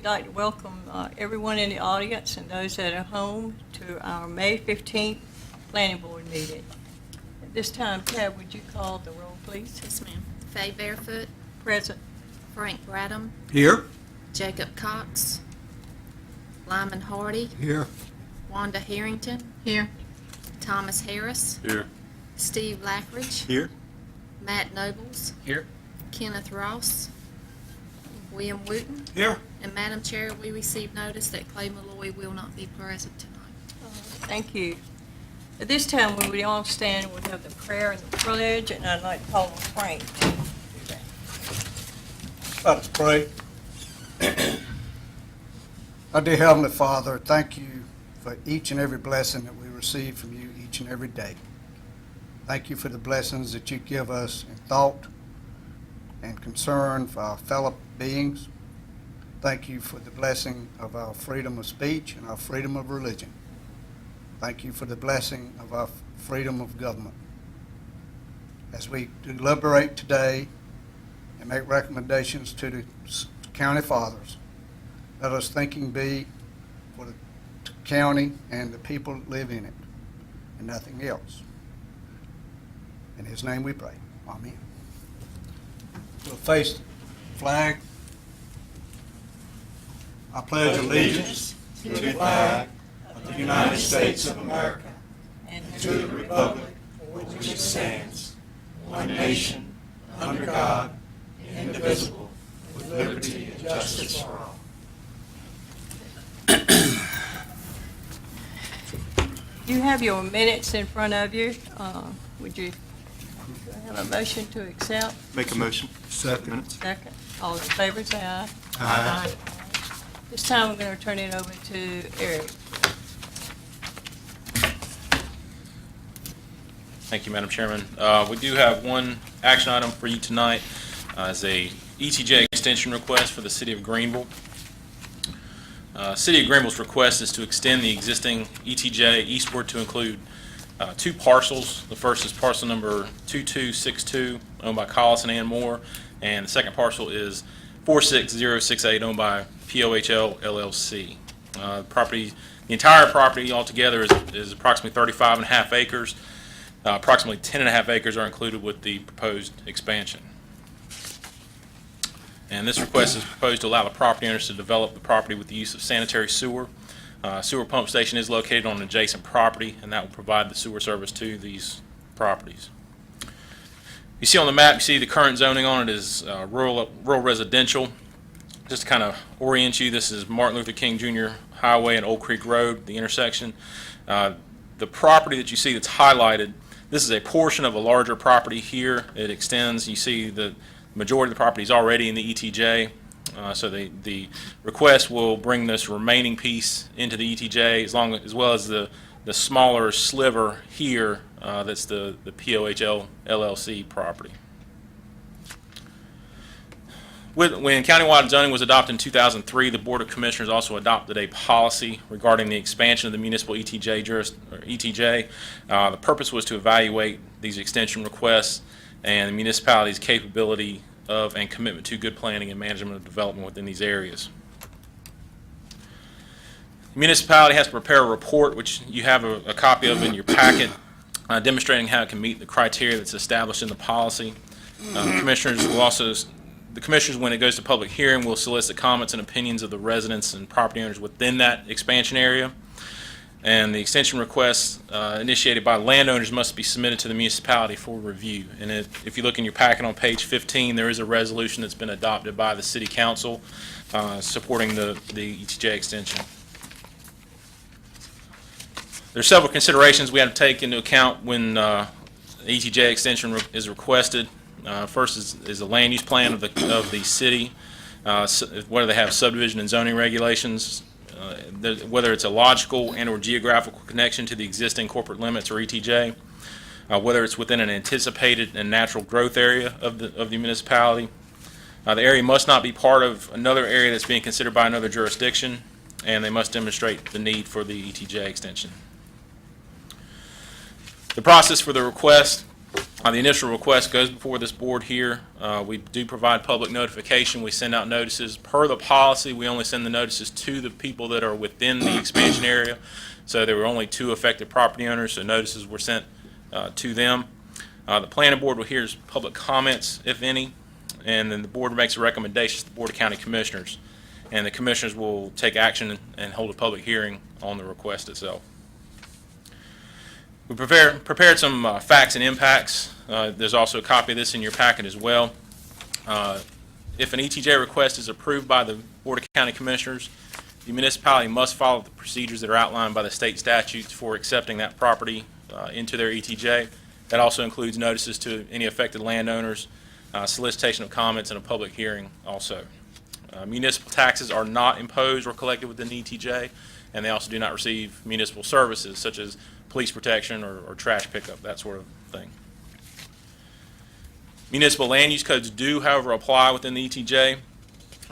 we'd like to welcome everyone in the audience and those that are home to our May 15th Planning Board meeting. At this time, Tab, would you call the roll, please? Yes, ma'am. Faye Barefoot, Present. Frank Bradham, Here. Jacob Cox, Lyman Hardy, Here. Wanda Harrington, Here. Thomas Harris, Here. Steve Lackridge, Here. Matt Nobles, Here. Kenneth Ross, William Wooten, Here. and Madam Chair, we received notice that Clay Malloy will not be present tonight. Thank you. At this time, we would all stand and we have the prayer and the pledge, and I'd like to call on Frank to do that. Let us pray. Our dear Heavenly Father, thank you for each and every blessing that we receive from you each and every day. Thank you for the blessings that you give us in thought and concern for our fellow beings. Thank you for the blessing of our freedom of speech and our freedom of religion. Thank you for the blessing of our freedom of government. As we deliberate today and make recommendations to the county fathers, let us thinking be for the county and the people that live in it and nothing else. In his name we pray. Amen. We'll face the flag. I pledge allegiance to the flag of the United States of America and to the republic for which it stands, one nation, under God, indivisible, with liberty and justice for all. You have your minutes in front of you. Would you have a motion to accept? Make a motion. Second. Second. All in favor, say aye. Aye. This time, we're going to turn it over to Eric. Thank you, Madam Chairman. We do have one action item for you tonight as a ETJ extension request for the City of Greenville. City of Greenville's request is to extend the existing ETJ eastward to include two parcels. The first is parcel number 2262, owned by Collis and Ann Moore, and the second parcel is 46068, owned by POHL LLC. The entire property altogether is approximately 35.5 acres. Approximately 10.5 acres are included with the proposed expansion. And this request is proposed to allow the property owners to develop the property with the use of sanitary sewer. Sewer pump station is located on an adjacent property, and that will provide the sewer service to these properties. You see on the map, you see the current zoning on it is rural residential. Just to kind of orient you, this is Martin Luther King Jr. Highway and Old Creek Road, the intersection. The property that you see that's highlighted, this is a portion of a larger property here. It extends, you see the majority of the property is already in the ETJ. So the request will bring this remaining piece into the ETJ as well as the smaller sliver here that's the POHL LLC property. When countywide zoning was adopted in 2003, the Board of Commissioners also adopted a policy regarding the expansion of the municipal ETJ. The purpose was to evaluate these extension requests and the municipality's capability of and commitment to good planning and management of development within these areas. The municipality has to prepare a report, which you have a copy of in your packet, demonstrating how it can meet the criteria that's established in the policy. The commissioners, when it goes to public hearing, will solicit comments and opinions of the residents and property owners within that expansion area. And the extension requests initiated by landowners must be submitted to the municipality for review. And if you look in your packet on page 15, there is a resolution that's been adopted by the City Council supporting the ETJ extension. There's several considerations we have to take into account when ETJ extension is requested. First is the land use plan of the city, whether they have subdivision and zoning regulations, whether it's a logical and or geographical connection to the existing corporate limits or ETJ, whether it's within an anticipated and natural growth area of the municipality. The area must not be part of another area that's being considered by another jurisdiction, and they must demonstrate the need for the ETJ extension. The process for the request The initial request goes before this board here. We do provide public notification. We send out notices. Per the policy, we only send the notices to the people that are within the expansion area. So there were only 2 affected property owners, so notices were sent to them. The planning board will hear public comments, if any, and then the board makes a recommendation to the Board of County Commissioners. And the commissioners will take action and hold a public hearing on the request itself. We prepared some facts and impacts. There's also a copy of this in your packet as well. If an ETJ request is approved by the Board of County Commissioners, the municipality must follow the procedures that are outlined by the state statutes for accepting that property into their ETJ. That also includes notices to any affected landowners, solicitation of comments, and a public hearing also. Municipal taxes are not imposed or collected within the ETJ, and they also do not receive municipal services such as police protection or trash pickup, that sort of thing. Municipal land use codes do, however, apply within the ETJ.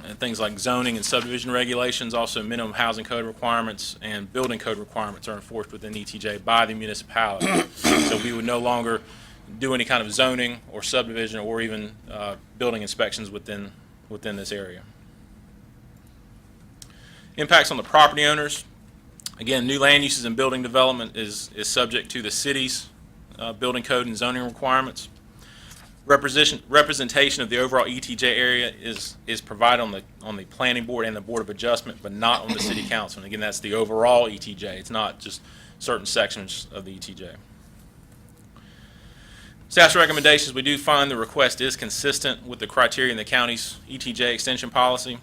And things like zoning and subdivision regulations, also minimum housing code requirements and building code requirements are enforced within ETJ by the municipality. So we would no longer do any kind of zoning or subdivision or even building inspections within this area. Impacts on the property owners. Again, new land uses and building development is subject to the city's building code and zoning requirements. Representation of the overall ETJ area is provided on the planning board and the board of adjustment, but not on the city council. And again, that's the overall ETJ. It's not just certain sections of the ETJ. Staff's recommendations, we do find the request is consistent with the criteria in the county's ETJ extension policy.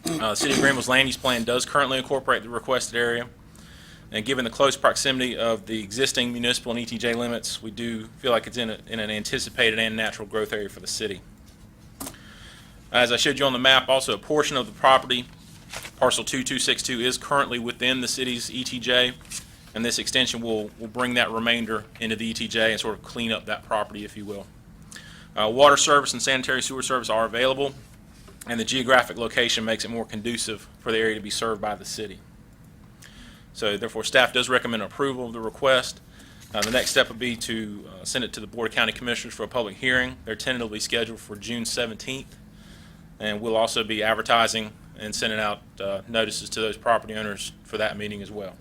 The City of Greenville's land use plan does currently incorporate the requested area. And given the close proximity of the existing municipal and ETJ limits, we do feel like it's in an anticipated and natural growth area for the city. As I showed you on the map, also a portion of the property, parcel 2262, is currently within the city's ETJ, and this extension will bring that remainder into the ETJ and sort of clean up that property, if you will. Water service and sanitary sewer service are available, and the geographic location makes it more conducive for the area to be served by the city. So therefore, staff does recommend approval of the request. The next step would be to send it to the Board of County Commissioners for a public hearing. They're tentatively scheduled for June 17th. And we'll also be advertising and sending out notices to those property owners for that meeting as well.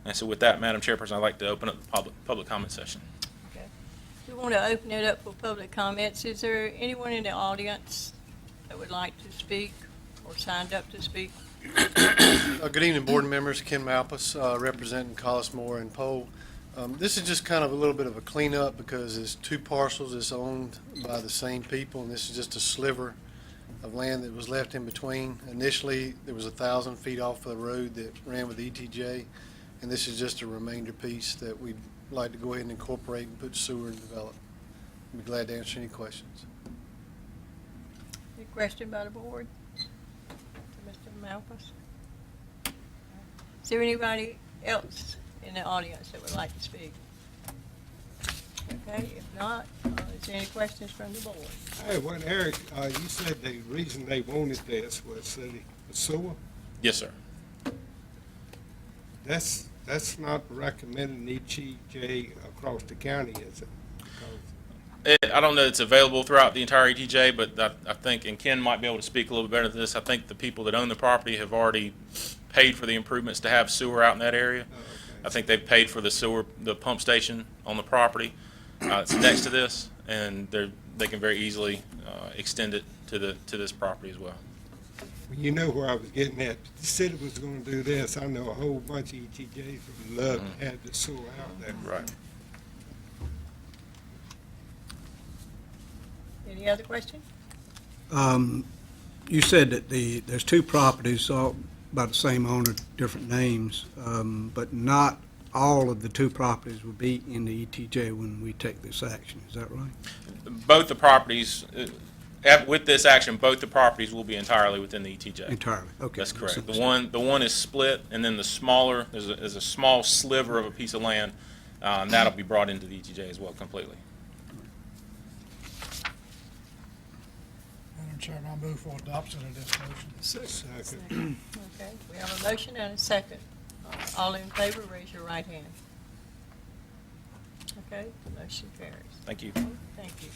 And so with that, Madam Chairperson, I'd like to open up the public comment session. Okay. We want to open it up for public comments. Is there anyone in the audience that would like to speak or signed up to speak? Good evening, board members. Ken Malpas, representing Collismore and Poe. This is just kind of a little bit of a cleanup because it's 2 parcels that's owned by the same people, and this is just a sliver of land that was left in between. Initially, there was 1,000 feet off of the road that ran with ETJ, and this is just a remainder piece that we'd like to go ahead and incorporate and put sewer and develop. I'd be glad to answer any questions. Any question by the board? Mr. Malpas? Is there anybody else in the audience that would like to speak? Okay, if not, is there any questions from the board? Hey, well, Eric, you said the reason they wanted this was the sewer? Yes, sir. That's not recommending ETJ across the county, is it? I don't know that it's available throughout the entire ETJ, but I think, and Ken might be able to speak a little bit better to this, I think the people that own the property have already paid for the improvements to have sewer out in that area. Oh, okay. I think they've paid for the pump station on the property. It's next to this, and they can very easily extend it to this property as well. Well, you know where I was getting at. The city was going to do this. I know a whole bunch of ETJs would love to have the sewer out there. Right. Any other questions? You said that there's 2 properties, all by the same owner, different names, but not all of the 2 properties will be in the ETJ when we take this action. Is that right? Both the properties, with this action, both the properties will be entirely within the ETJ. Entirely, okay. That's correct. The one is split, and then the smaller, there's a small sliver of a piece of land, and that'll be brought into the ETJ as well completely. Madam Chairman, I move for adoption of this motion. Second. Okay, we have a motion and a second. All in favor, raise your right hand. Okay, motion carries. Thank you. Thank you.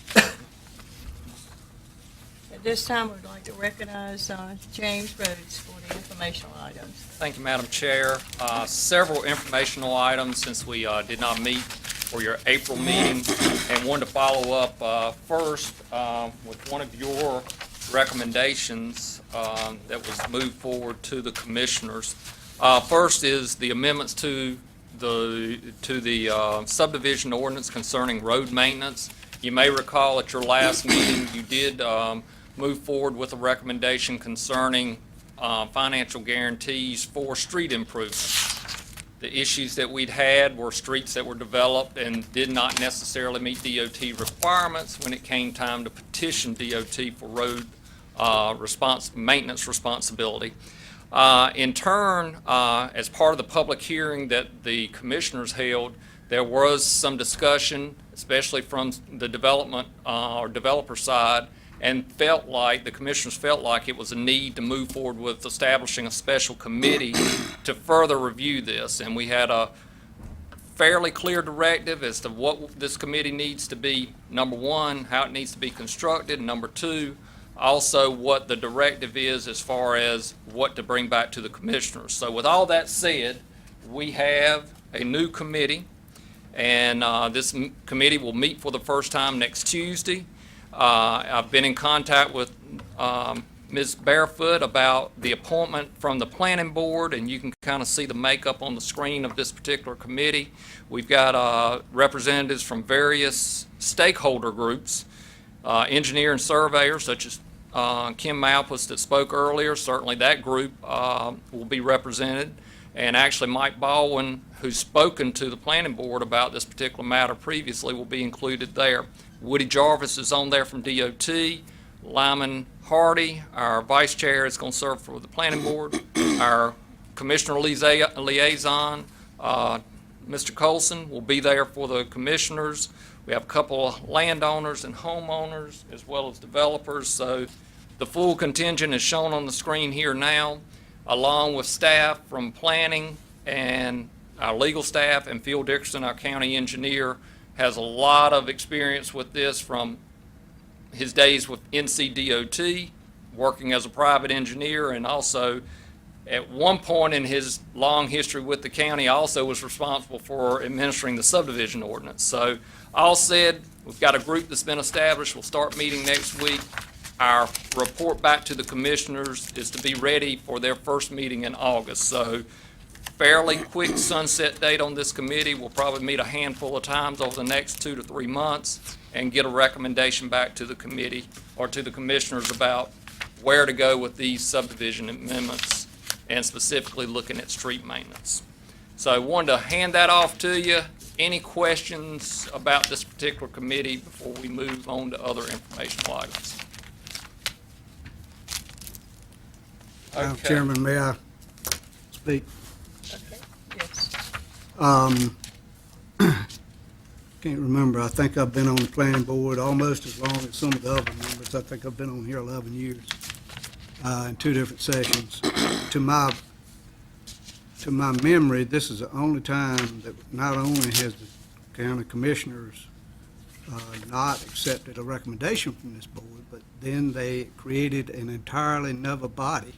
At this time, we'd like to recognize James Rhodes for the informational items. Thank you, Madam Chair. Several informational items since we did not meet for your April meeting, and wanted to follow up first with one of your recommendations that was moved forward to the commissioners. First is the amendments to the subdivision ordinance concerning road maintenance. You may recall at your last meeting, you did move forward with a recommendation concerning financial guarantees for street improvements. The issues that we'd had were streets that were developed and did not necessarily meet DOT requirements when it came time to petition DOT for road maintenance responsibility. In turn, as part of the public hearing that the commissioners held, there was some discussion, especially from the development or developer side, and the commissioners felt like it was a need to move forward with establishing a special committee to further review this. And we had a fairly clear directive as to what this committee needs to be. Number one, how it needs to be constructed. Number two, also what the directive is as far as what to bring back to the commissioners. So with all that said, we have a new committee, and this committee will meet for the first time next Tuesday. I've been in contact with Ms. Barefoot about the appointment from the planning board, and you can kind of see the makeup on the screen of this particular committee. We've got representatives from various stakeholder groups, engineer and surveyors such as Kim Malpas that spoke earlier. Certainly that group will be represented. And actually Mike Baldwin, who's spoken to the planning board about this particular matter previously, will be included there. Woody Jarvis is on there from DOT. Lyman Hardy, our vice chair, is going to serve for the planning board. Our commissioner liaison, Mr. Colson, will be there for the commissioners. We have a couple of landowners and homeowners as well as developers. So the full contingent is shown on the screen here now, along with staff from planning and our legal staff, and Phil Dickerson, our county engineer, has a lot of experience with this from his days with NCDOT, working as a private engineer, and also at one point in his long history with the county also was responsible for administering the subdivision ordinance. So all said, we've got a group that's been established. We'll start meeting next week. Our report back to the commissioners is to be ready for their first meeting in August. So fairly quick sunset date on this committee. We'll probably meet a handful of times over the next 2 to 3 months and get a recommendation back to the committee or to the commissioners about where to go with these subdivision amendments, and specifically looking at street maintenance. So I wanted to hand that off to you. Any questions about this particular committee before we move on to other informational items? Madam Okay. Chairman, may I speak? Okay, yes. Can't remember. I think I've been on the planning board almost as long as some of the other members. I think I've been on here 11 years in 2 different sessions. To my memory, this is the only time that not only has the county commissioners not accepted a recommendation from this board, but then they created an entirely another body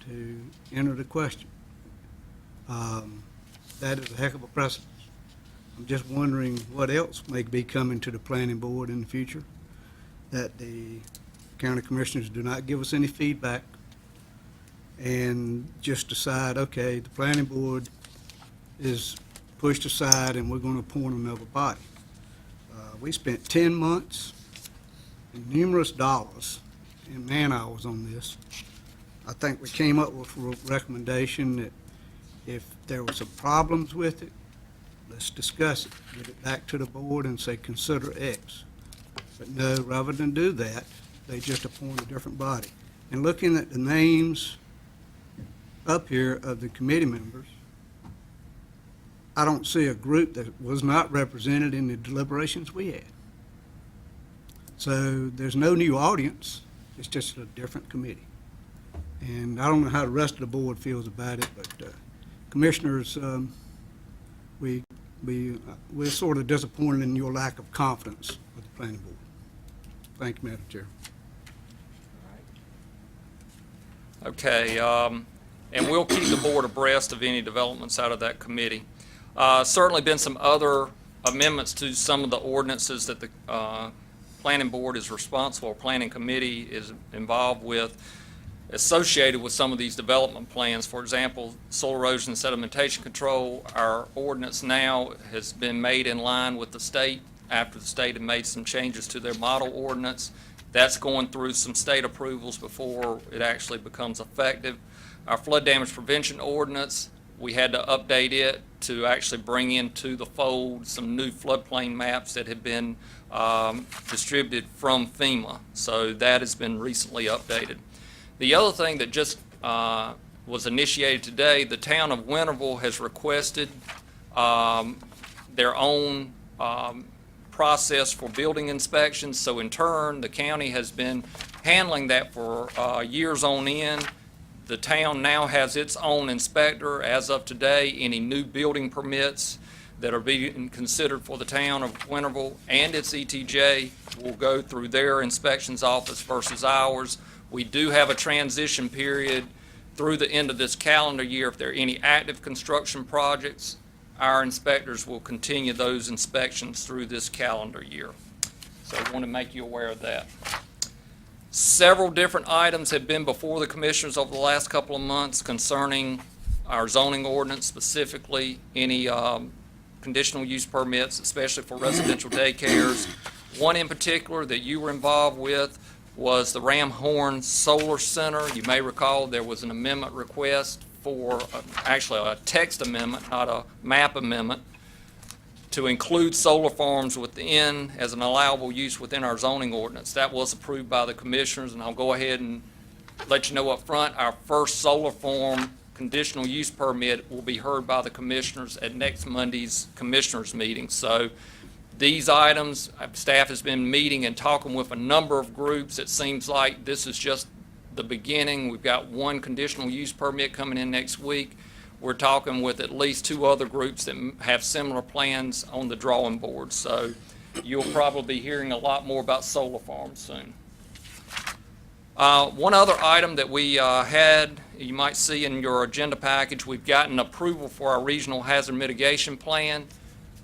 to enter the question. That is a heck of a precedent. I'm just wondering what else may be coming to the planning board in the future, that the county commissioners do not give us any feedback and just decide, okay, the planning board is pushed aside and we're going to appoint another body. We spent 10 months and numerous dollars and man-hours on this. I think we came up with a recommendation that if there were some problems with it, let's discuss it, get it back to the board and say, consider X. But no, rather than do that, they just appoint a different body. And looking at the names up here of the committee members, I don't see a group that was not represented in the deliberations we had. So there's no new audience, it's just a different committee. And I don't know how the rest of the board feels about it, but commissioners, we we're sort of disappointed in your lack of confidence with the planning board. Thank you, Madam Chair. Okay, and we'll keep the board abreast of any developments out of that committee. Certainly been some other amendments to some of the ordinances that the planning board is responsible, or planning committee is involved with, associated with some of these development plans. For example, soil erosion and sedimentation control, our ordinance now has been made in line with the state after the state had made some changes to their model ordinance. That's going through some state approvals before it actually becomes effective. Our flood damage prevention ordinance, we had to update it to actually bring into the fold some new floodplain maps that had been distributed from FEMA. So that has been recently updated. The other thing that just was initiated today, the town of Winterville has requested their own process for building inspections. So in turn, the county has been handling that for years on end. The town now has its own inspector. As of today, any new building permits that are being considered for the town of Winterville and its ETJ will go through their inspections office versus ours. We do have a transition period through the end of this calendar year. If there are any active construction projects, our inspectors will continue those inspections through this calendar year. So I want to make you aware of that. Several different items have been before the commissioners over the last couple of months concerning our zoning ordinance, specifically any conditional use permits, especially for residential daycares. One in particular that you were involved with was the Ram Horn Solar Center. You may recall there was an amendment request for, actually a text amendment, not a map amendment, to include solar farms within, as an allowable use within our zoning ordinance. That was approved by the commissioners, and I'll go ahead and let you know up front, our first solar farm conditional use permit will be heard by the commissioners at next Monday's commissioners meeting. So these items, staff has been meeting and talking with a number of groups. It seems like this is just the beginning. We've got one conditional use permit coming in next week. We're talking with at least 2 other groups that have similar plans on the drawing board. So you'll probably be hearing a lot more about solar farms soon. One other item that we had, you might see in your agenda package, we've gotten approval for our regional hazard mitigation plan.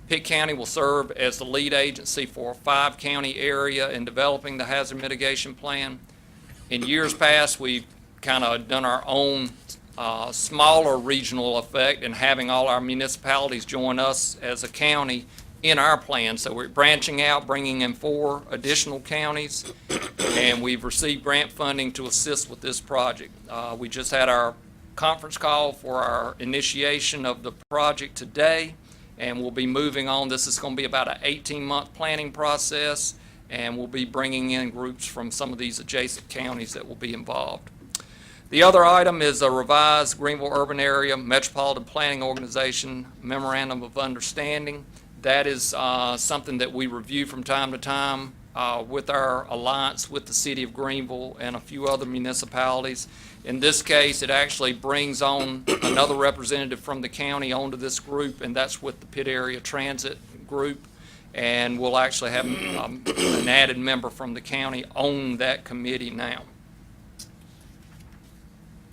Pitt County will serve as the lead agency for a 5-county area in developing the hazard mitigation plan. In years past, we've kind of done our own smaller regional effect and having all our municipalities join us as a county in our plan. So we're branching out, bringing in 4 additional counties, and we've received grant funding to assist with this project. We just had our conference call for our initiation of the project today, and we'll be moving on. This is going to be about an 18-month planning process, and we'll be bringing in groups from some of these adjacent counties that will be involved. The other item is a revised Greenville Urban Area Metropolitan Planning Organization Memorandum of Understanding. That is something that we review from time to time with our alliance with the City of Greenville and a few other municipalities. In this case, it actually brings on another representative from the county onto this group, and that's with the Pitt Area Transit Group. And we'll actually have an added member from the county on that committee now.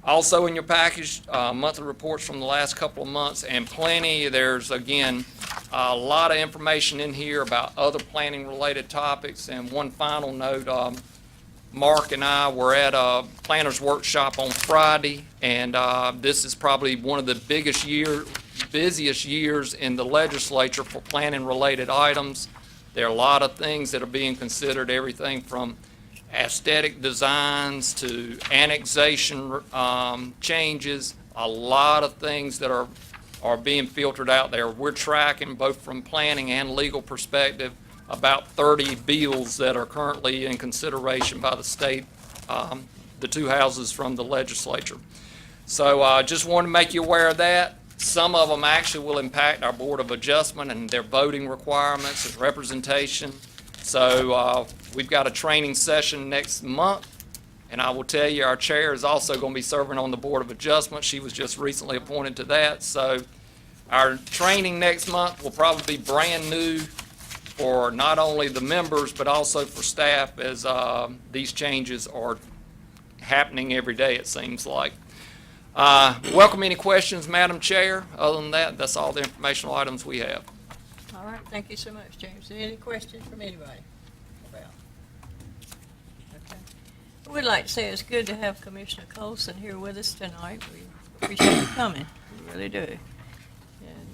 Also in your package, monthly reports from the last couple of months, and plenty. There's, again, a lot of information in here about other planning-related topics. And one final note, Mark and I were at a planners workshop on Friday, and this is probably one of the busiest years in the legislature for planning-related items. There are a lot of things that are being considered, everything from aesthetic designs to annexation changes, a lot of things that are being filtered out there. We're tracking, both from planning and legal perspective, about 30 bills that are currently in consideration by the state, the 2 houses from the legislature. So just want to make you aware of that. Some of them actually will impact our Board of Adjustment and their voting requirements and representation. So we've got a training session next month, and I will tell you our chair is also going to be serving on the Board of Adjustment. She was just recently appointed to that. So Our training next month will probably be brand new for not only the members, but also for staff, as these changes are happening every day, it seems like. Welcome any questions, Madam Chair. Other than that, that's all the informational items we have. All right, thank you so much, James. Any questions from anybody? Well, okay. We'd like to say it's good to have Commissioner Colson here with us tonight. We appreciate you coming, we really do. And,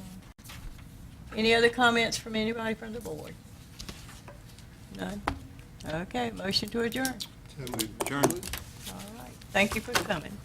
any other comments from anybody from the board? None? Okay, motion to adjourn. Adjourn. All right, thank you for coming.